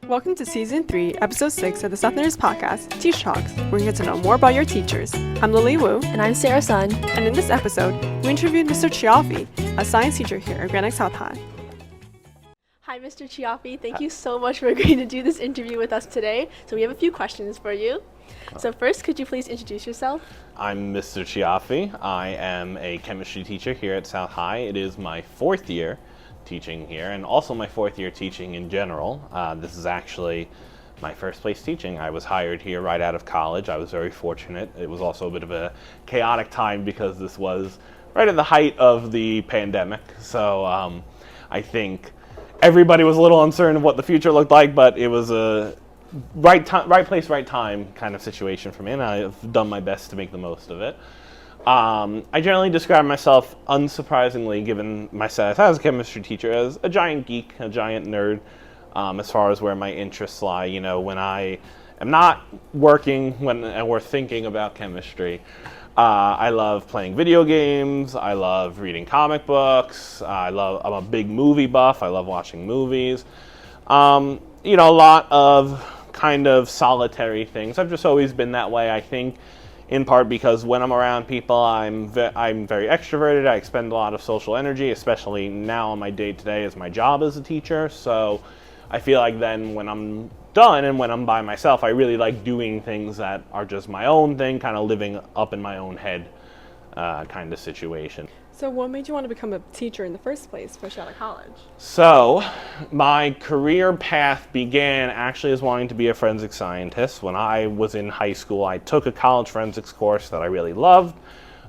Welcome to Season 3, Episode 6 of the Southerners Podcast, Teach Talks, where you get to know more about your teachers. I'm Lily Wu. And I'm Sarah Sun. And in this episode, we interviewed Mr. Cioffi, a science teacher here at Grand South High. Hi, Mr. Cioffi. Thank you so much for agreeing to do this interview with us today. So we have a few questions for you. So first, could you please introduce yourself? I'm Mr. Cioffi. I am a chemistry teacher here at South High. It is my fourth year teaching here, and also my fourth year teaching in general. This is actually my first place teaching. I was hired here right out of college. I was very fortunate. It was also a bit of a chaotic time because this was right at the height of the pandemic. So I think everybody was a little uncertain of what the future looked like, but it was a right place, right time kind of situation for me, and I've done my best to make the most of it. I generally describe myself, unsurprisingly, given my status as a chemistry teacher, as a giant geek, a giant nerd, as far as where my interests lie. You know, when I am not working or thinking about chemistry, I love playing video games, I love reading comic books, I'm a big movie buff, I love watching movies. A lot of kind of solitary things. I've just always been that way, I think. In part because when I'm around people, I'm very extroverted. I expend a lot of social energy, especially now on my day-to-day as my job as a teacher. So I feel like then when I'm done and when I'm by myself, I really like doing things that are just my own thing, kind of living up in my own head kind of situation. So what made you want to become a teacher in the first place, fresh out of college? So my career path began actually as wanting to be a forensic scientist. When I was in high school, I took a college forensics course that I really loved,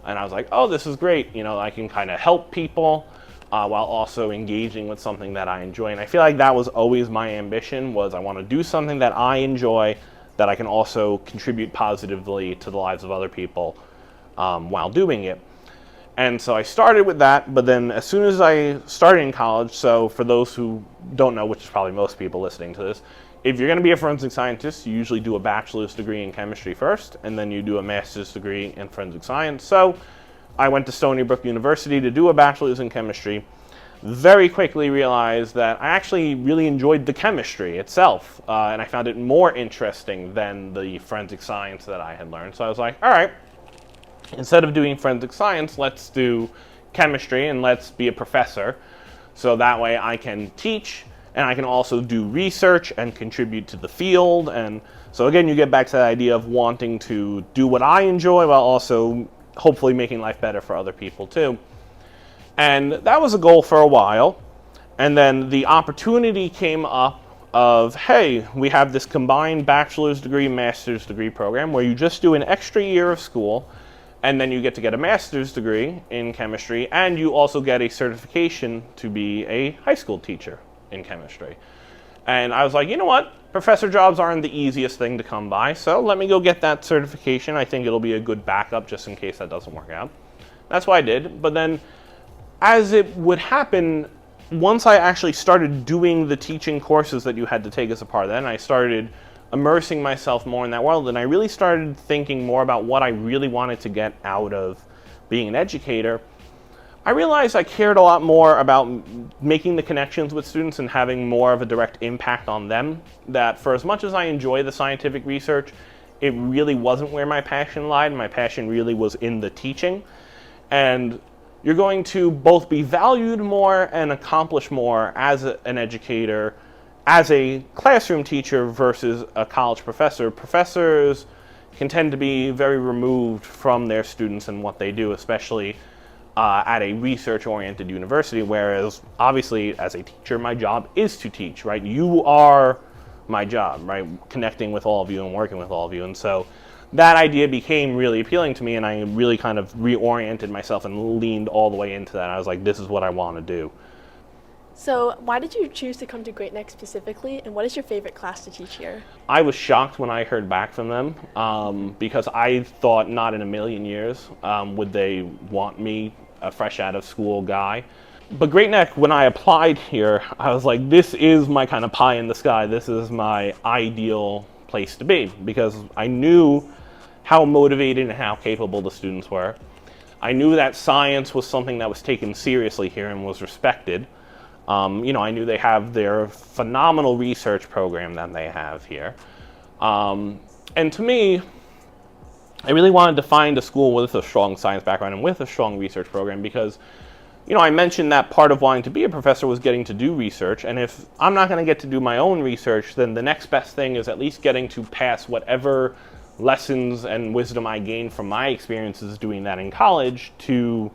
and I was like, oh, this is great. I can kind of help people while also engaging with something that I enjoy. And I feel like that was always my ambition, was I want to do something that I enjoy, that I can also contribute positively to the lives of other people while doing it. And so I started with that, but then as soon as I started in college, so for those who don't know, which is probably most people listening to this, if you're going to be a forensic scientist, you usually do a bachelor's degree in chemistry first, and then you do a master's degree in forensic science. So I went to Stony Brook University to do a bachelor's in chemistry. Very quickly realized that I actually really enjoyed the chemistry itself, and I found it more interesting than the forensic science that I had learned. So I was like, all right, instead of doing forensic science, let's do chemistry and let's be a professor. So that way I can teach and I can also do research and contribute to the field. And so again, you get back to that idea of wanting to do what I enjoy while also hopefully making life better for other people too. And that was a goal for a while. And then the opportunity came up of, hey, we have this combined bachelor's degree, master's degree program where you just do an extra year of school, and then you get a master's degree in chemistry, and you also get a certification to be a high school teacher in chemistry. And I was like, you know what? Professor jobs aren't the easiest thing to come by, so let me go get that certification. I think it'll be a good backup just in case that doesn't work out. That's what I did. But then, as it would happen, once I actually started doing the teaching courses that you had to take as a part of that, and I started immersing myself more in that world, and I really started thinking more about what I really wanted to get out of being an educator. I realized I cared a lot more about making the connections with students and having more of a direct impact on them, that for as much as I enjoy the scientific research, it really wasn't where my passion lied. My passion really was in the teaching. And you're going to both be valued more and accomplish more as an educator, as a classroom teacher versus a college professor. Professors can tend to be very removed from their students and what they do, especially at a research-oriented university, whereas obviously as a teacher, my job is to teach, right? You are my job, right? Connecting with all of you and working with all of you. And so that idea became really appealing to me, and I really kind of reoriented myself and leaned all the way into that. I was like, this is what I want to do. So why did you choose to come to Great Neck specifically, and what is your favorite class to teach here? I was shocked when I heard back from them because I thought not in a million years would they want me, a fresh out of school guy. But Great Neck, when I applied here, I was like, this is my kind of pie in the sky. This is my ideal place to be, because I knew how motivated and how capable the students were. I knew that science was something that was taken seriously here and was respected. I knew they have their phenomenal research program that they have here. And to me, I really wanted to find a school with a strong science background and with a strong research program because, I mentioned that part of wanting to be a professor was getting to do research, and if I'm not going to get to do my own research, then the next best thing is at least getting to pass whatever lessons and wisdom I gained from my experiences doing that in college to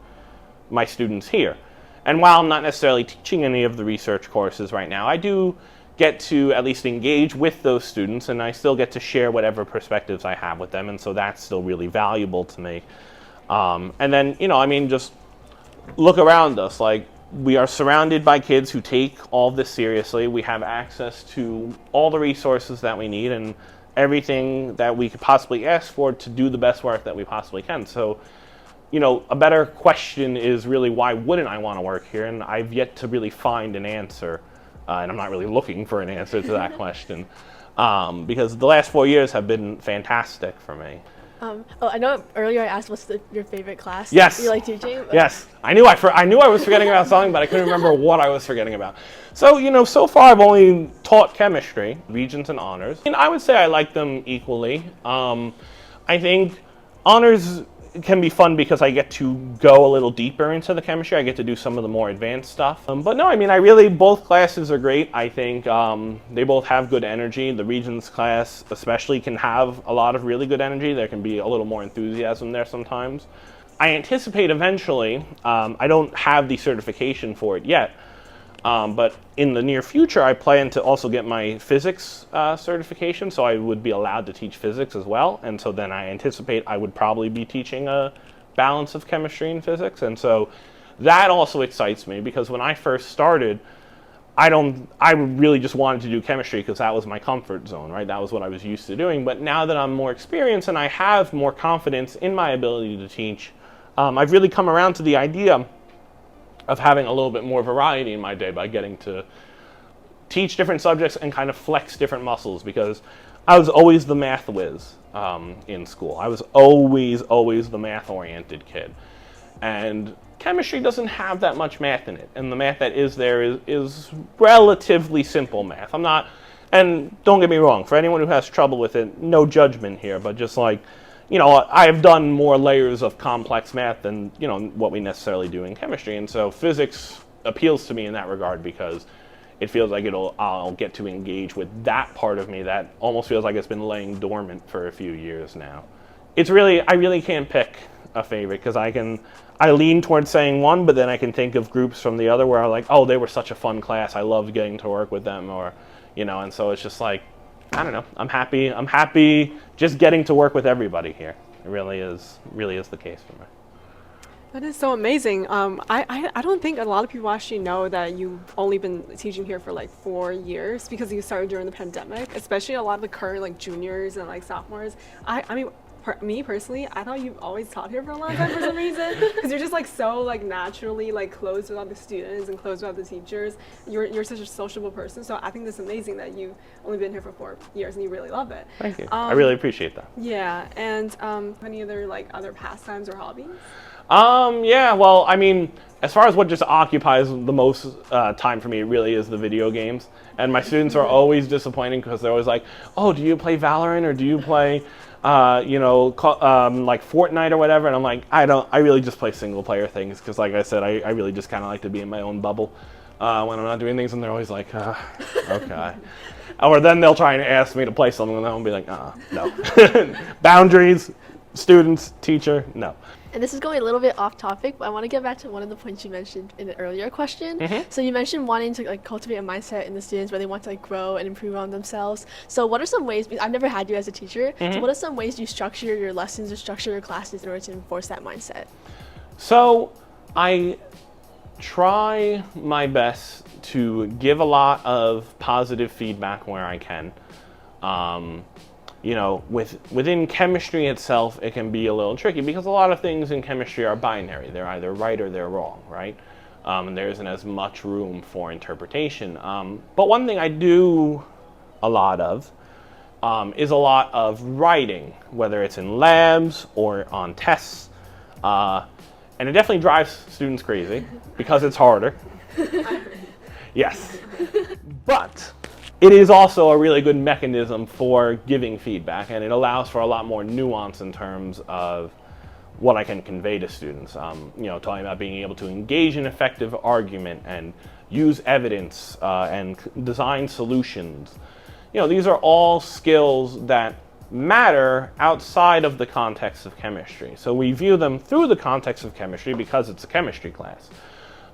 my students here. And while I'm not necessarily teaching any of the research courses right now, I do get to at least engage with those students, and I still get to share whatever perspectives I have with them, and so that's still really valuable to me. And then, just look around us. Like, we are surrounded by kids who take all this seriously. We have access to all the resources that we need and everything that we could possibly ask for to do the best work that we possibly can. So, a better question is really, why wouldn't I want to work here? And I've yet to really find an answer, and I'm not really looking for an answer to that question, because the last 4 years have been fantastic for me. I know earlier I asked what's your favorite class Yes. you like teaching? Yes. I knew I was forgetting about something, but I couldn't remember what I was forgetting about. So, so far I've only taught chemistry, Regents and honors. And I would say I like them equally. I think honors can be fun because I get to go a little deeper into the chemistry. I get to do some of the more advanced stuff. But no, both classes are great. I think they both have good energy. The Regents class especially can have a lot of really good energy. There can be a little more enthusiasm there sometimes. I anticipate eventually, I don't have the certification for it yet, but in the near future I plan to also get my physics certification, so I would be allowed to teach physics as well, and so then I anticipate I would probably be teaching a balance of chemistry and physics, and so that also excites me because when I first started, I really just wanted to do chemistry because that was my comfort zone, right? That was what I was used to doing, but now that I'm more experienced and I have more confidence in my ability to teach, I've really come around to the idea of having a little bit more variety in my day by getting to teach different subjects and kind of flex different muscles, because I was always the math whiz in school. I was always the math-oriented kid. And chemistry doesn't have that much math in it, and the math that is there is relatively simple math. And don't get me wrong, for anyone who has trouble with it, no judgment here, but just like, I've done more layers of complex math than, what we necessarily do in chemistry. And so physics appeals to me in that regard because it feels like I'll get to engage with that part of me that almost feels like it's been laying dormant for a few years now. I really can't pick a favorite because I lean towards saying one, but then I can think of groups from the other where I'm like, oh, they were such a fun class. I loved getting to work with them, or, and so it's just like, I don't know. I'm happy just getting to work with everybody here. It really is the case for me. That is so amazing. I don't think a lot of people actually know that you've only been teaching here for like 4 years because you started during the pandemic, especially a lot of the current like juniors and like sophomores. Me personally, I thought you've always taught here for a long time for some reason, because you're just like so like naturally like close with all the students and close with all the teachers. You're such a sociable person, so I think that's amazing that you've only been here for 4 years and you really love it. Thank you. I really appreciate that. Yeah, and any other pastimes or hobbies? Yeah, well, as far as what just occupies the most time for me, it really is the video games. And my students are always disappointing because they're always like, oh, do you play Valorant or do you play like Fortnite or whatever? And I'm like, I really just play single player things because, like I said, I really just kind of like to be in my own bubble when I'm not doing things. And they're always like, okay. Or then they'll try and ask me to play something and I'll be like, no. Boundaries, students, teacher, no. And this is going a little bit off topic, but I want to get back to one of the points you mentioned in an earlier question. Mm-hmm. So you mentioned wanting to like cultivate a mindset in the students where they want to like grow and improve on themselves. So what are some ways, I've never had you as a teacher, so what are some ways you structure your lessons or structure your classes in order to enforce that mindset? So I try my best to give a lot of positive feedback where I can. Within chemistry itself, it can be a little tricky because a lot of things in chemistry are binary. They're either right or they're wrong, right? And there isn't as much room for interpretation. But one thing I do a lot of is a lot of writing, whether it's in labs or on tests. And it definitely drives students crazy because it's harder. Yes. But it is also a really good mechanism for giving feedback, and it allows for a lot more nuance in terms of what I can convey to students. Talking about being able to engage in effective argument and use evidence and design solutions. These are all skills that matter outside of the context of chemistry. So we view them through the context of chemistry because it's a chemistry class.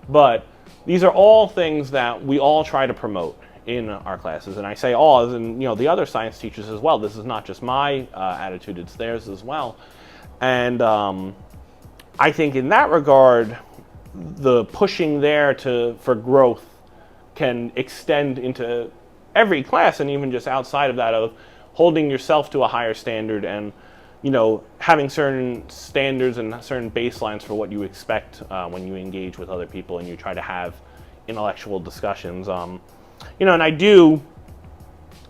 But these are all things that we all try to promote in our classes. And I say all, as in, the other science teachers as well. This is not just my attitude, it's theirs as well. And I think in that regard, the pushing there for growth can extend into every class, and even just outside of that, of holding yourself to a higher standard and having certain standards and certain baselines for what you expect when you engage with other people and you try to have intellectual discussions. And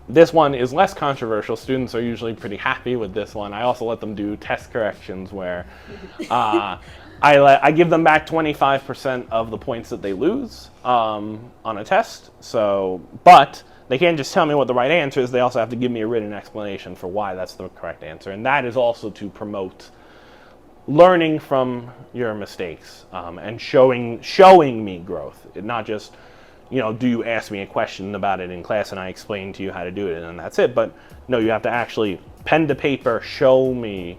this one is less controversial. Students are usually pretty happy with this one. I also let them do test corrections where I give them back 25% of the points that they lose on a test. But they can't just tell me what the right answer is. They also have to give me a written explanation for why that's the correct answer. And that is also to promote learning from your mistakes and showing me growth. Not just, do you ask me a question about it in class and I explain to you how to do it and that's it. But no, you have to actually pen to paper show me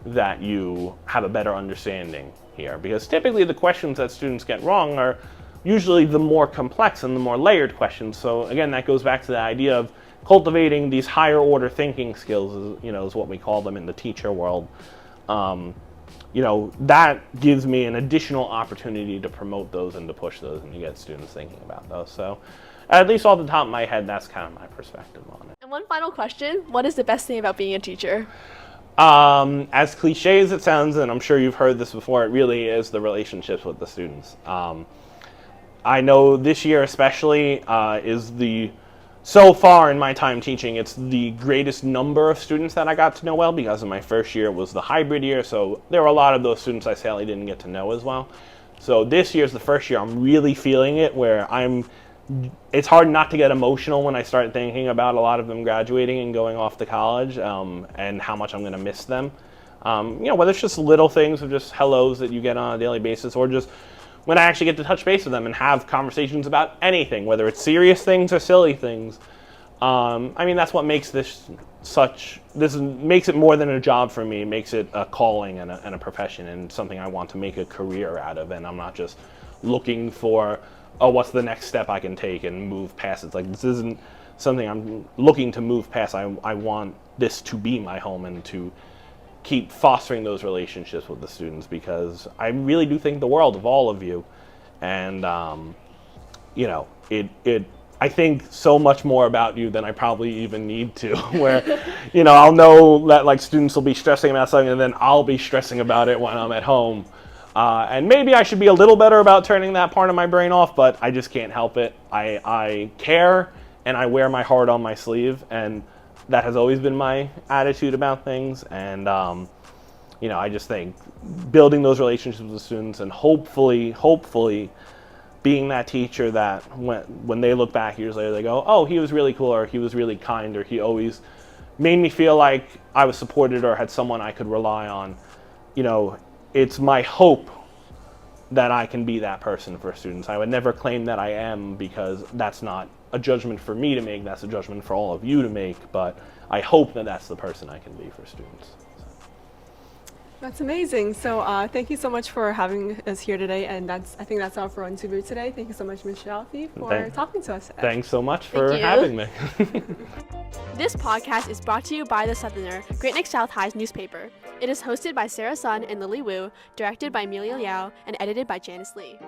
that you have a better understanding here. Because typically the questions that students get wrong are usually the more complex and the more layered questions. So again, that goes back to the idea of cultivating these higher order thinking skills, is what we call them in the teacher world. That gives me an additional opportunity to promote those and to push those and to get students thinking about those. So at least off the top of my head, that's kind of my perspective on it. And one final question, what is the best thing about being a teacher? As cliche as it sounds, and I'm sure you've heard this before, it really is the relationships with the students. I know this year especially so far in my time teaching, it's the greatest number of students that I got to know well, because in my first year was the hybrid year, so there were a lot of those students I sadly didn't get to know as well. So this year's the first year I'm really feeling it, where it's hard not to get emotional when I start thinking about a lot of them graduating and going off to college, and how much I'm going to miss them. Whether it's just little things of just hellos that you get on a daily basis, or just when I actually get to touch base with them and have conversations about anything, whether it's serious things or silly things. That's what makes this makes it more than a job for me. It makes it a calling and a profession, and something I want to make a career out of. And I'm not just looking for, what's the next step I can take and move past it. It's like, this isn't something I'm looking to move past. I want this to be my home and to keep fostering those relationships with the students, because I really do think the world of all of you. And, I think so much more about you than I probably even need to, where, I'll know that students will be stressing about something and then I'll be stressing about it when I'm at home. And maybe I should be a little better about turning that part of my brain off, but I just can't help it. I care and I wear my heart on my sleeve, and that has always been my attitude about things. And, I just think building those relationships with the students and hopefully being that teacher that when they look back years later, they go, oh, he was really cool, or he was really kind, or he always made me feel like I was supported or had someone I could rely on. It's my hope that I can be that person for students. I would never claim that I am, because that's not a judgment for me to make, that's a judgment for all of you to make, but I hope that that's the person I can be for students. That's amazing. So thank you so much for having us here today, and I think that's all for On Tuber today. Thank you so much, Ms. Cioffi, for talking to us. Thanks so much for having me. This podcast is brought to you by The Southerner, Great Neck South High's newspaper. It is hosted by Sarah Sun and Lily Wu, directed by Amelia Liao, and edited by Janice Lee.